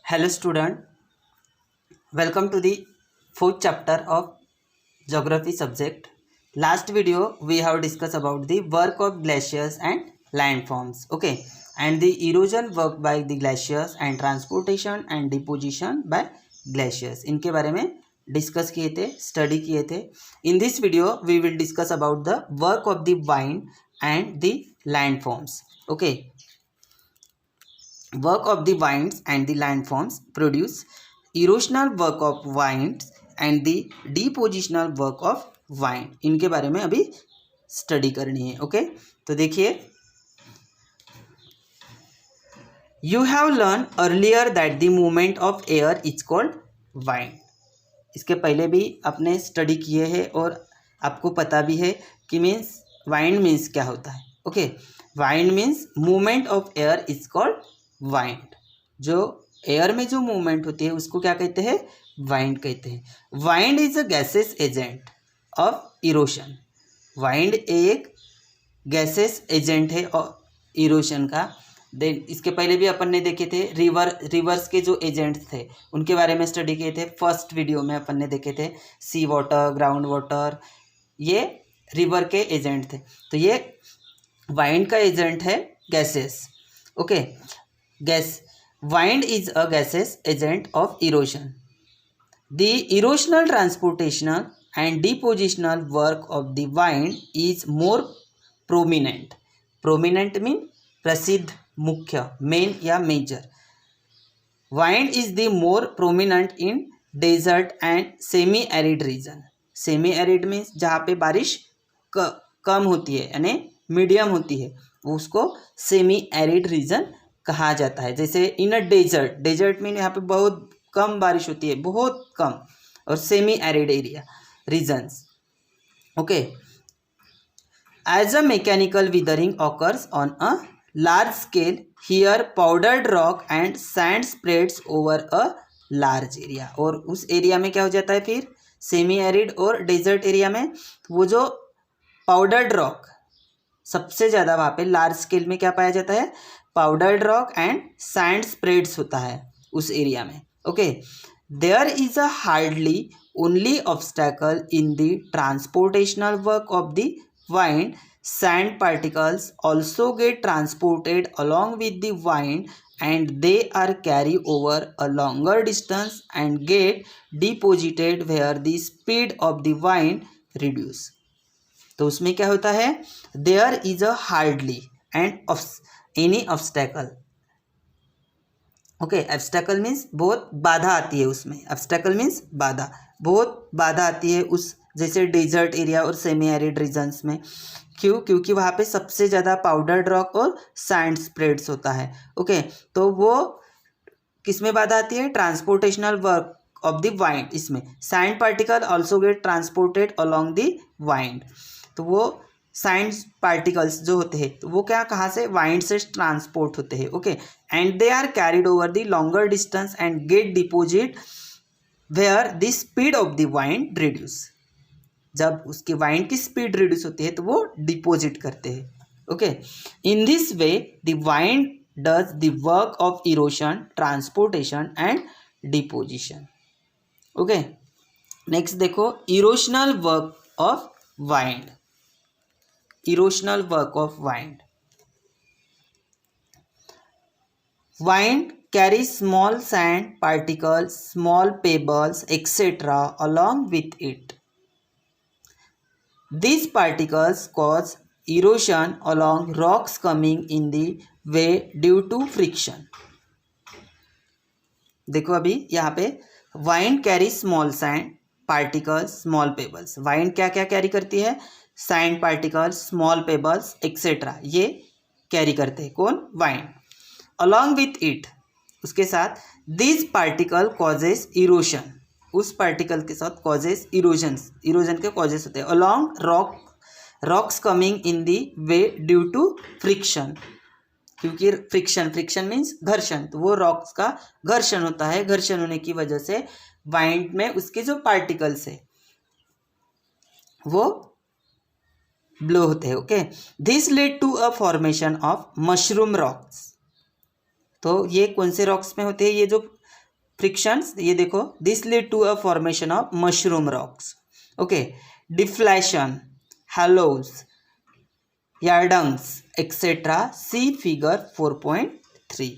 Hello student, welcome to the fourth chapter of geography subject. Last video we have discussed about the work of glaciers and landforms, okay, and the erosion work by the glaciers and transportation and deposition by glaciers. इनके बारे में discuss किए थे, study किए थे. In this video we will discuss about the work of the wind and the landforms, okay. Work of the winds and the landforms produce erosional work of winds and the depositional work of wind. इनके बारे में अभी study करनी है. Okay, तो देखिए, you have learn earlier that the movement of air is called wind. इसके पहले भी आपने स्टडी किए हैं और आपको पता भी है कि मीन्स वाइंड मीन्स क्या होता है. Okay, wind means movement of air is called wind. जो एयर में जो मूवमेंट होती है उसको क्या कहते हैं? वाइंड कहते हैं. Wind is a gases agent of erosion. Wind एक गैसेस एजेंट है और इरोशन का. देन इसके पहले भी अपन ने देखे थे रिवर्स के जो एजेंट्स थे उनके बारे में स्टडी किए थे. फर्स्ट वीडियो में अपन ने देखे थे सी वाटर, ग्राउंड वाटर, ये रिवर के एजेंट थे. तो ये वाइंड का एजेंट है gases. Okay, gas wind is a gaseous agent of erosion. The erosional, transportational and depositional work of the wind is more prominent. Prominent mean प्रसिद्ध, मुख्य, main या major. Wind is the more prominent in desert and semi-arid region. Semi-arid means जहाँ पे बारिश कम होती है यानी medium होती है, वो उसको सेमी एरिड रीजन कहा जाता है. जैसे इन अ डेजर्ट, डेजर्ट मीन यहाँ पे बहुत कम बारिश होती है, बहुत कम, और semi arid area regions. Okay, as a mechanical weathering occurs on a large scale here powdered rock and sand spreads over a large area. और उस एरिया में क्या हो जाता है फिर सेमी एरिड और डेजर्ट एरिया में वो जो पाउडर्ड रॉक सबसे ज़्यादा वहाँ पे लार्ज स्केल में क्या पाया जाता है? Powdered rock and sand spreads होता है उस एरिया में. Okay, there is a hardly only obstacle in the transportational work of the wind. Sand particles also get transported along with the wind and they are carry over a longer distance and get deposited where the speed of the wind reduce. तो उसमें क्या होता है? There is a hardly and any obstacle. Okay, obstacle means बहुत बाधा आती है उसमें. ऑब्स्टैकल मीन्स बाधा, बहुत बाधा आती है उस जैसे डेजर्ट एरिया और सेमी एरिड रीजन्स में. क्यों? क्योंकि वहाँ पे सबसे ज़्यादा पाउडर्ड रॉक और सैंड स्प्रेड्स होता है. ओके, तो वो किस में बाधा आती है? ट्रांसपोर्टेशनल वर्क ऑफ द वाइंड. इसमें sand particle also get transported along the wind. तो वो सैंड पार्टिकल्स जो होते हैं तो वो क्या कहाँ से? वाइंड से ट्रांसपोर्ट होते हैं. Okay, and they are carried over the longer distance and get deposit where the speed of the wind reduce. जब उसकी वाइंड की स्पीड रिड्यूस होती है तो वो डिपोजिट करते हैं. Okay, in this way the wind does the work of erosion, transportation and deposition. Okay, next देखो erosional work of wind. Erosional work of wind. Wind carries small sand particles, small pebbles, etc. along with it. These particles cause erosion along rocks coming in the way due to friction. देखो अभी यहाँ पे wind carries small sand particles, small pebbles. Wind क्या क्या carry करती है? Sand particles, small pebbles etcetera, ये carry करते हैं. कौन? वाइंड. अलॉन्ग विथ इट, उसके साथ. दिस पार्टिकल कॉजेस इरोशन, उस पार्टिकल के साथ कॉजेस इरोजन्स, इरोजन के कॉजेस होते हैं. Along rocks coming in the way due to friction. क्योंकि फ्रिक्शन मीन्स घर्षण, तो वो रॉक्स का घर्षण होता है. घर्षण होने की वजह से वाइंड में उसके जो पार्टिकल्स है वो ब्लो होते हैं. Okay, this led to a formation of mushroom rocks. तो ये कौन से रॉक्स में होते हैं? ये जो फ्रिक्शंस, ये देखो, this lead to a formation of mushroom rocks. Okay, deflation, hollows, yardangs etcetera, see figure 4.3.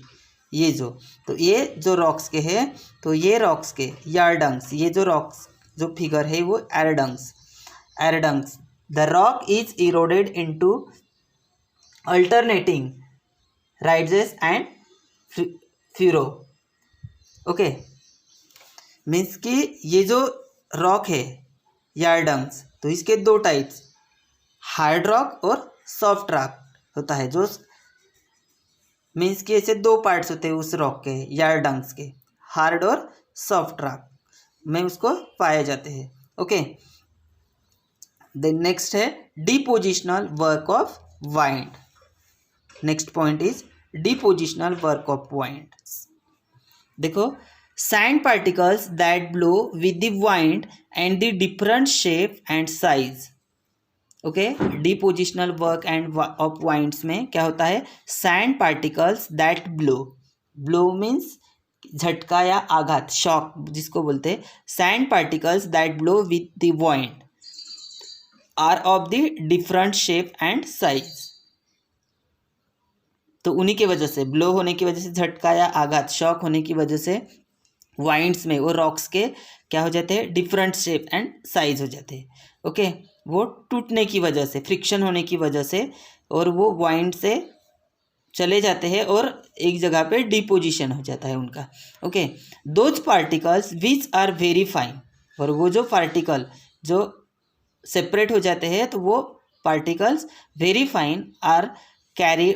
ये जो, तो ये जो रॉक्स के हैं, तो ये रॉक्स के यार्डंग्स, ये जो रॉक्स जो फिगर है वो yardangs. The rock is eroded into alternating rises and furrow. Okay, means कि ये जो रॉक है यार्डंग्स, तो इसके दो टाइप्स, हार्ड रॉक और सॉफ्ट रॉक होता है. जो मीन्स कि ऐसे दो पार्ट्स होते हैं उस रॉक के, यार्डंग्स के, हार्ड और सॉफ्ट रॉक में उसको पाए जाते हैं. ओके, देन नेक्स्ट है depositional work of wind. Next point is depositional work of wind. देखो, sand particles that blow with the wind and the different shape and size. Okay, depositional work and of winds में क्या होता है, sand particles that blow means झटका या आघात, shock जिसको बोलते हैं. Sand particles that blow with the wind are of the different shape and size. तो उन्हीं के वजह से, ब्लो होने की वजह से, झटका या आघात, शॉक होने की वजह से वाइंड्स में वो रॉक्स के क्या हो जाते हैं, डिफरेंट शेप एंड साइज हो जाते हैं. ओके, वो टूटने की वजह से, फ्रिक्शन होने की वजह से, और वो वाइंड से चले जाते हैं और एक जगह पे डिपोजिशन हो जाता है उनका. Okay, those particles which are very fine, और वो जो पार्टिकल जो सेपरेट हो जाते हैं, तो वो particles very fine are carry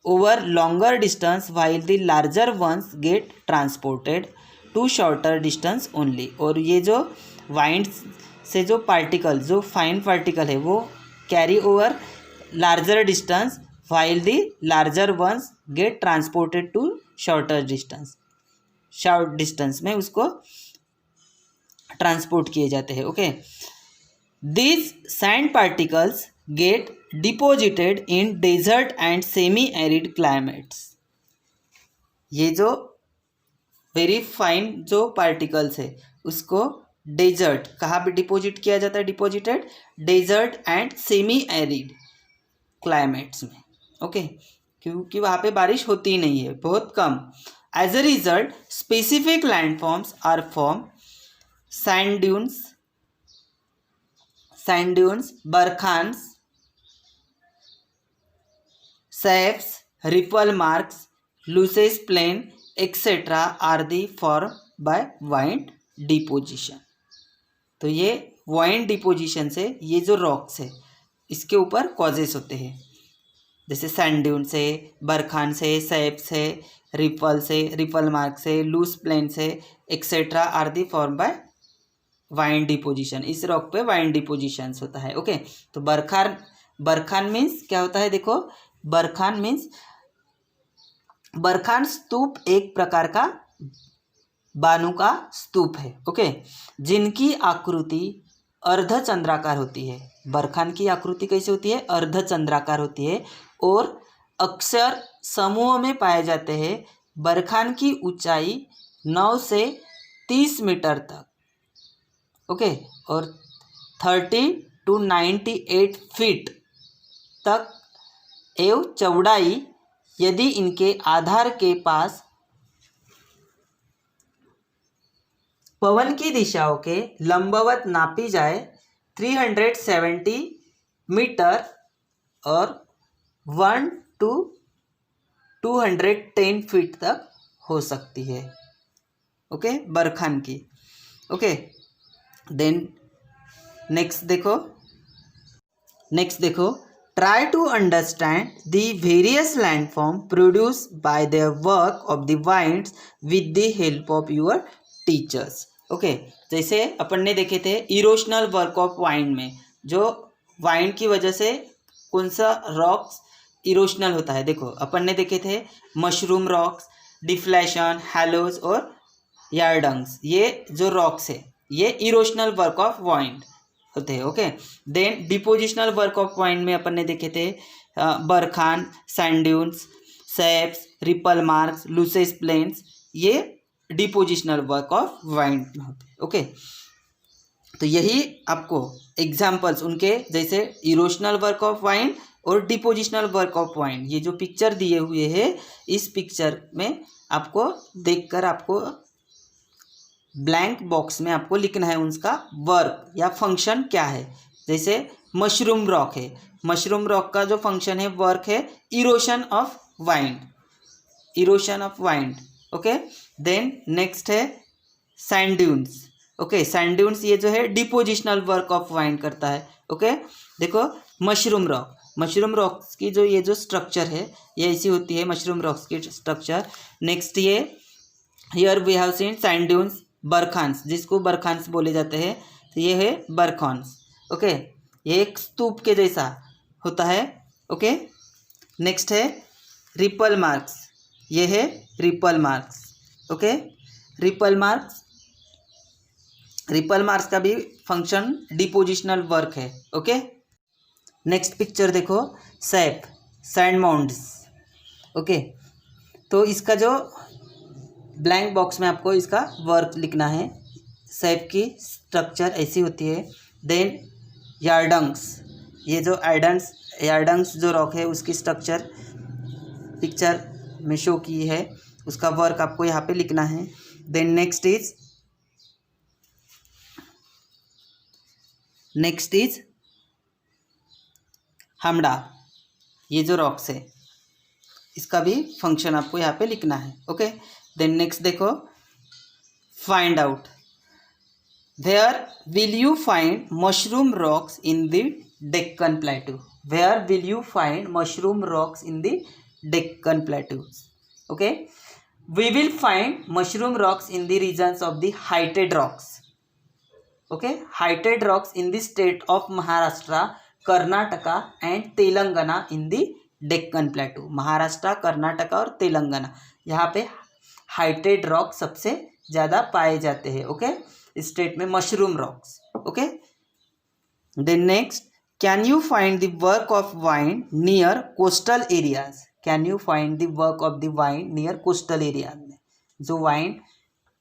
over longer distance while the larger ones get transported to shorter distance only. और ये जो वाइंड से जो पार्टिकल, जो फाइन पार्टिकल है, वो carry over larger distance while the larger ones get transported to shorter distance. Short distance में उसको ट्रांसपोर्ट किए जाते हैं. Okay, these sand particles get deposited in desert and semi arid climates. ये जो वेरी फाइन जो पार्टिकल्स है उसको डेजर्ट, कहाँ पे डिपोजिट किया जाता है, deposited desert and semi arid climates में. ओके, क्योंकि वहाँ पे बारिश होती ही नहीं है, बहुत कम. As a result specific landforms are form, sand dunes, barchans, seifs, ripple marks, loess plain etcetera are the form by wind deposition. तो ये वाइंड डिपोजिशन से ये जो रॉक्स है इसके ऊपर कॉजेस होते हैं, जैसे सैंड ड्यून से, बरखान से, सैप से, रिपल मार्क से, लूस प्लेन से etcetera are the form by wind deposition. इस रॉक पे वाइंड डिपोजिशन होता है. ओके, तो बरखान मीन्स क्या होता है, देखो, बरखान स्तूप एक प्रकार का बानु का स्तूप है. ओके, जिनकी आकृति अर्धचंद्राकार होती है. बरखान की आकृति कैसे होती है, अर्धचंद्राकार होती है, और अक्सर समूह में पाए जाते हैं. बरखान की ऊंचाई 9 से 30 मीटर तक, ओके, और 30 to 98 फीट तक एवं चौड़ाई, यदि इनके आधार के पास पवन की दिशाओं के लंबवत नापी जाए 370 मीटर और 1 to 210 फीट तक हो सकती है. ओके, बरखान की. ओके, देन नेक्स्ट देखो, try to understand the various landform produced by their work of the winds with the help of your teachers. Okay, जैसे अपन ने देखे थे इरोशनल वर्क ऑफ वाइंड में, जो वाइंड की वजह से कौन सा रॉक्स इरोशनल होता है. देखो, अपन ने देखे थे मशरूम रॉक्स, डिफ्लेशन, हैलोज और यार्डंग्स. ये जो रॉक्स है ये इरोशनल वर्क ऑफ वाइंड होते हैं. Okay, then depositional work of wind में अपन ने देखे थे barchan, sand dunes, seifs, ripple marks, loess plains. ये depositional work of wind. Okay, तो यही आपको एग्जाम्पल्स उनके जैसे इरोशनल वर्क ऑफ वाइंड और डिपोजिशनल वर्क ऑफ वाइंड, ये जो पिक्चर दिए हुए हैं इस पिक्चर में आपको देखकर आपको ब्लैंक बॉक्स में आपको लिखना है उनका वर्क या फंक्शन क्या है। जैसे मशरूम रॉक है, मशरूम रॉक का जो फंक्शन है वर्क है erosion of wind, erosion of wind. Okay, then next है sand dunes. Okay, sand dunes ये जो है डिपोजिशनल वर्क ऑफ वाइंड करता है। ओके, देखो मशरूम रॉक, मशरूम रॉक्स की जो ये जो स्ट्रक्चर है ये ऐसी होती है मशरूम रॉक्स की स्ट्रक्चर। नेक्स्ट ये here we have seen sand dunes, barchans जिसको बरखान्स बोले जाते हैं, तो ये है बरखान्स। ओके, ये एक स्तूप के जैसा होता है। ओके, नेक्स्ट है रिपल मार्क्स, ये है ripple marks. Okay, ripple marks, ripple marks का भी फंक्शन डिपोजिशनल वर्क है। ओके, नेक्स्ट पिक्चर देखो सैप, सैंड माउंड्स। ओके, तो इसका जो ब्लैंक बॉक्स में आपको इसका वर्क लिखना है। सैप की स्ट्रक्चर ऐसी होती है। देन यार्डंग्स, ये जो यार्डंग्स जो रॉक है उसकी स्ट्रक्चर पिक्चर में शो की है, उसका वर्क आपको यहाँ पे लिखना है। देन नेक्स्ट इज हमडा, ये जो रॉक्स है इसका भी फंक्शन आपको यहाँ पे लिखना है। ओके, देन नेक्स्ट देखो find out, where will you find mushroom rocks in the Deccan plateau, where will you find mushroom rocks in the Deccan plateau. Okay, we will find mushroom rocks in the regions of the heighted rocks. Okay, heighted rocks in the state of Maharashtra, Karnataka and Telangana in the Deccan plateau. Maharashtra, Karnataka और तेलंगाना, यहाँ पे heighted rock सबसे ज़्यादा पाए जाते हैं। Okay, state में mushroom rocks. Okay, then next, can you find the work of wind near coastal areas, can you find the work of the wind near coastal areas में जो वाइंड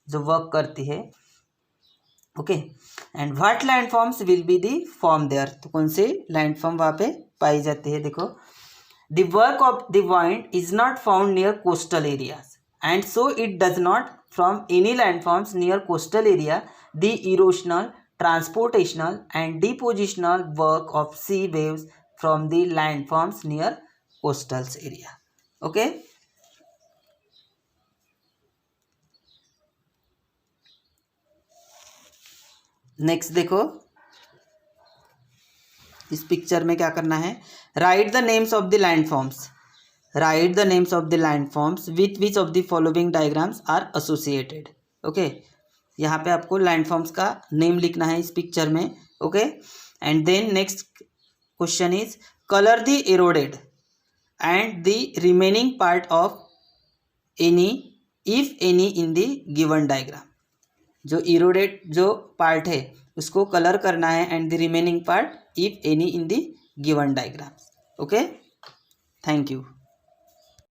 जो work करती है। Okay, and what landforms will be the form there, तो कौन से landform वहाँ पे पाई जाते हैं। देखो the work of the wind is not found near coastal areas and so it does not from any landforms near coastal area the erosional, transportational and depositional work of sea waves from the landforms near coastal area. Okay, next देखो इस picture में क्या करना है, right the names of the landforms, right the names of the landforms with which of the following diagrams are associated. Okay, यहाँ पे आपको landforms का नेम लिखना है इस पिक्चर में। Okay, and then next question is colour the eroded and the remaining part of any if any in the given diagram. जो eroded जो पार्ट है उसको कलर करना है and the remaining part if any in the given diagrams. Okay, thank you.